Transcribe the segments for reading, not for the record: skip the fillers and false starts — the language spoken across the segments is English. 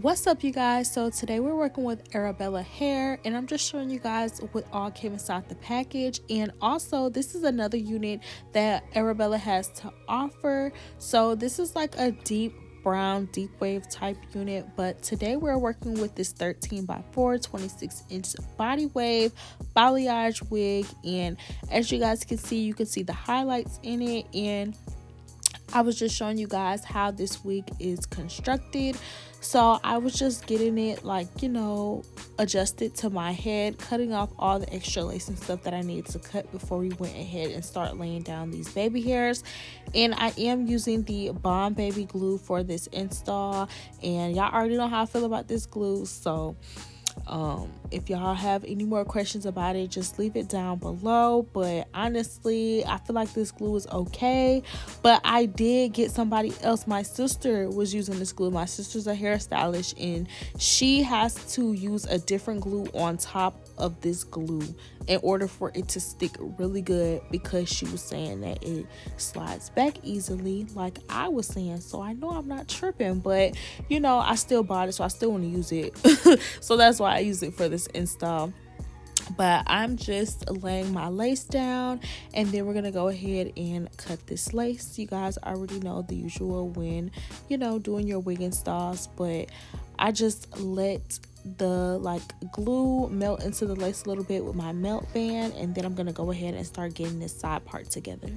What's up, you guys? So today we're working with Arabella hair, and I'm just showing you guys what all came inside the package. And also, this is another unit that Arabella has to offer. So this is like a deep brown deep wave type unit, but today we're working with this 13 by 4 26-inch body wave balayage wig. And as you guys can see, you can see the highlights in it, and I was just showing you guys how this wig is constructed. So I was just getting it, like, adjusted to my head, cutting off all the extra lace and stuff that I needed to cut before we went ahead and start laying down these baby hairs. And I am using the Bomb Baby glue for this install, and y'all already know how I feel about this glue. So if y'all have any more questions about it, just leave it down below. But honestly, I feel like this glue is okay. But I did get somebody else. My sister was using this glue. My sister's a hairstylist, and she has to use a different glue on top of this glue in order for it to stick really good, because she was saying that it slides back easily like I was saying. So I know I'm not tripping, but I still bought it, so I still want to use it. So that's why I use it for this install. But I'm just laying my lace down, and then we're gonna go ahead and cut this lace. You guys already know the usual when doing your wig installs, but I just let the glue melt into the lace a little bit with my melt band, and then I'm gonna go ahead and start getting this side part together.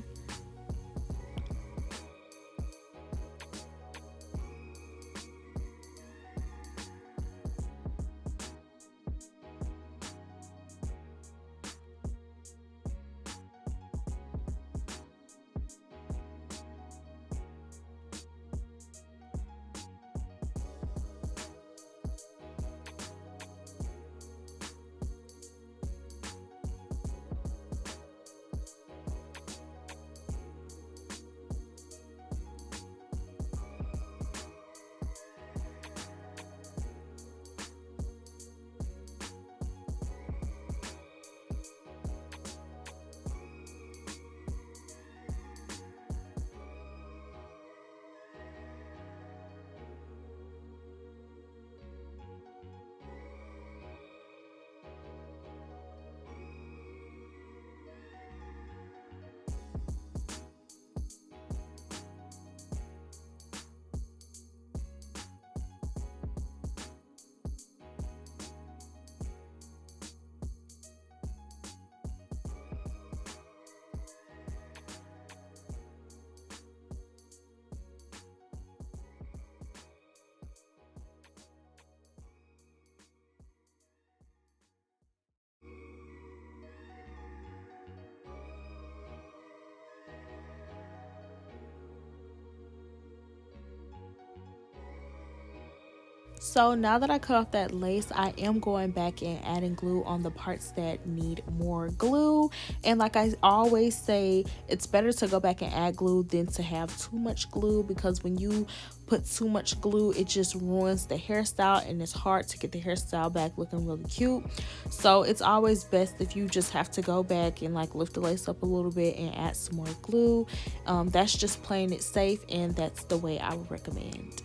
So now that I cut off that lace, I am going back and adding glue on the parts that need more glue. And like I always say, it's better to go back and add glue than to have too much glue, because when you put too much glue, it just ruins the hairstyle, and it's hard to get the hairstyle back looking really cute. So it's always best if you just have to go back and lift the lace up a little bit and add some more glue. That's just playing it safe, and that's the way I would recommend.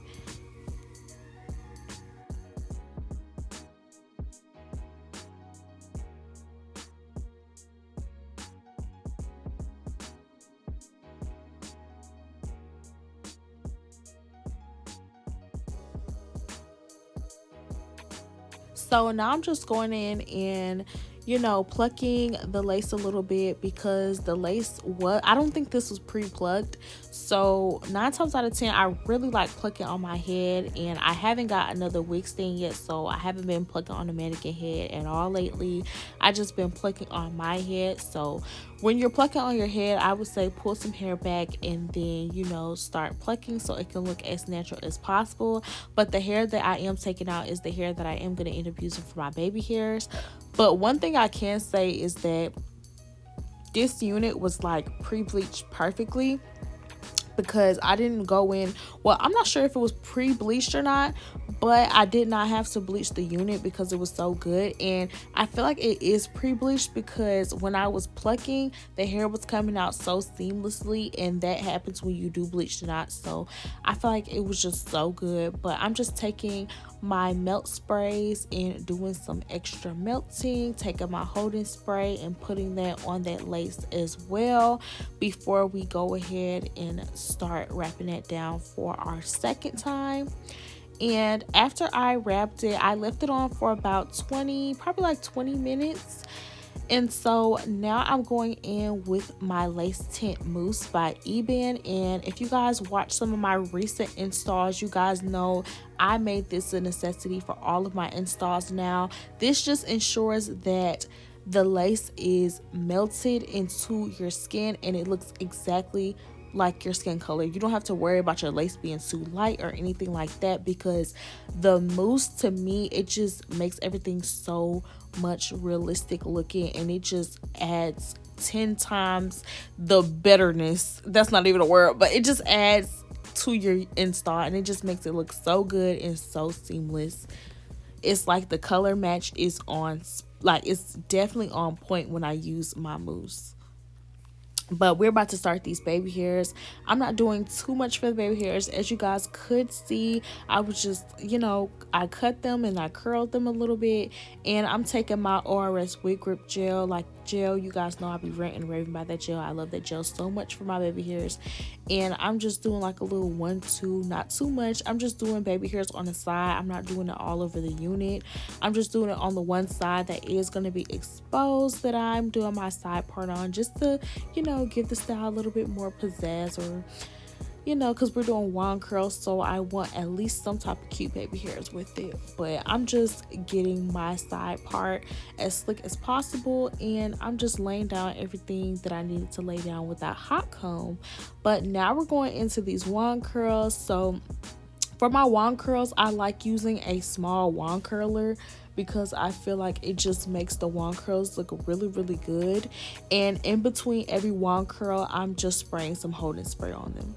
So now I'm just going in and plucking the lace a little bit, because the lace I don't think this was pre-plucked. So 9 times out of 10, I really like plucking on my head, and I haven't got another wig stand yet, so I haven't been plucking on the mannequin head at all lately. I just been plucking on my head. So when you're plucking on your head, I would say pull some hair back and then start plucking so it can look as natural as possible. But the hair that I am taking out is the hair that I am going to end up using for my baby hairs. But one thing I can say is that this unit was pre-bleached perfectly, because I didn't go in, well, I'm not sure if it was pre-bleached or not, but I did not have to bleach the unit because it was so good. And I feel like it is pre-bleached because when I was plucking, the hair was coming out so seamlessly, and that happens when you do bleach the knots. So I feel like it was just so good. But I'm just taking my melt sprays and doing some extra melting, taking my holding spray and putting that on that lace as well before we go ahead and start wrapping it down for our second time. And after I wrapped it, I left it on for about 20, probably like 20 minutes. And so now I'm going in with my lace tint mousse by Eben. And if you guys watch some of my recent installs, you guys know I made this a necessity for all of my installs now. This just ensures that the lace is melted into your skin and it looks exactly like your skin color. You don't have to worry about your lace being too light or anything like that, because the mousse, to me, it just makes everything so much realistic looking, and it just adds 10 times the betterness. That's not even a word, but it just adds to your install, and it just makes it look so good and so seamless. It's like the color match is on, like it's definitely on point when I use my mousse. But we're about to start these baby hairs. I'm not doing too much for the baby hairs. As you guys could see, I was just, I cut them and I curled them a little bit. And I'm taking my ORS wig grip gel, like gel. You guys know I be ranting and raving about that gel. I love that gel so much for my baby hairs. And I'm just doing like a little 1-2, not too much. I'm just doing baby hairs on the side. I'm not doing it all over the unit. I'm just doing it on the one side that is going to be exposed, that I'm doing my side part on, just to, give the style a little bit more pizzazz, or because we're doing wand curls, so I want at least some type of cute baby hairs with it. But I'm just getting my side part as slick as possible, and I'm just laying down everything that I needed to lay down with that hot comb. But now we're going into these wand curls. So for my wand curls, I like using a small wand curler because I feel like it just makes the wand curls look really, really good. And in between every wand curl, I'm just spraying some holding spray on them.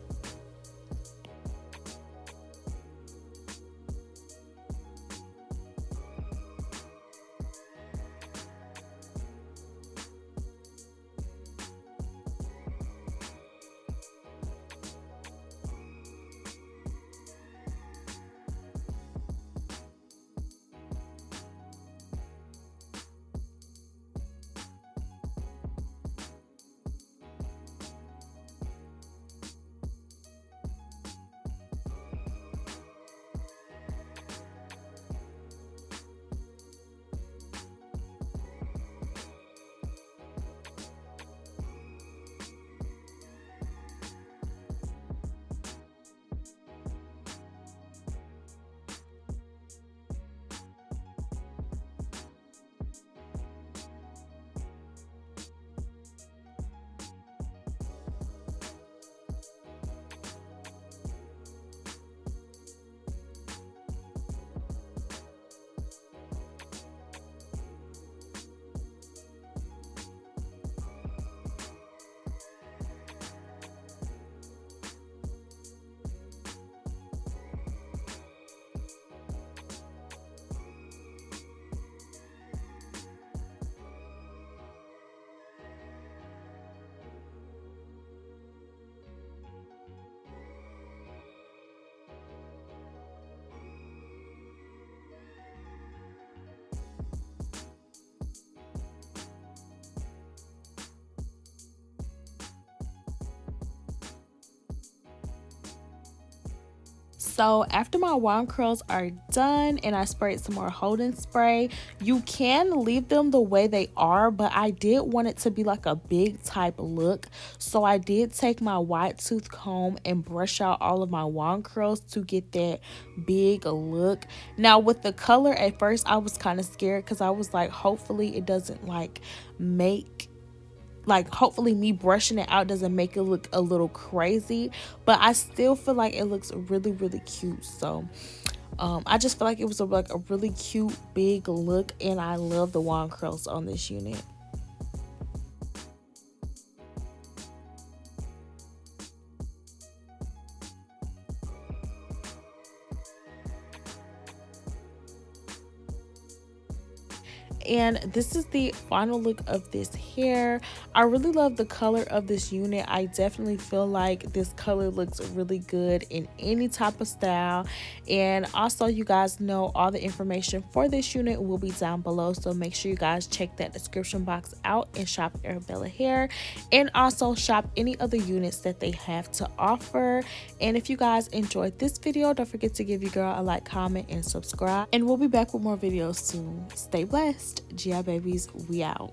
So after my wand curls are done and I sprayed some more holding spray, you can leave them the way they are, but I did want it to be like a big type look. So I did take my wide tooth comb and brush out all of my wand curls to get that big look. Now with the color, at first I was kind of scared because I was like, hopefully it doesn't hopefully me brushing it out doesn't make it look a little crazy, but I still feel like it looks really, really cute. So I just feel like it was a really cute big look, and I love the wand curls on this unit. and this is the final look of this hair. I really love the color of this unit. I definitely feel like this color looks really good in any type of style. And also, you guys know all the information for this unit will be down below, so make sure you guys check that description box out and shop Arabella hair, and also shop any other units that they have to offer. And if you guys enjoyed this video, don't forget to give your girl a like, comment, and subscribe, and we'll be back with more videos soon. Stay blessed. GI babies, we out.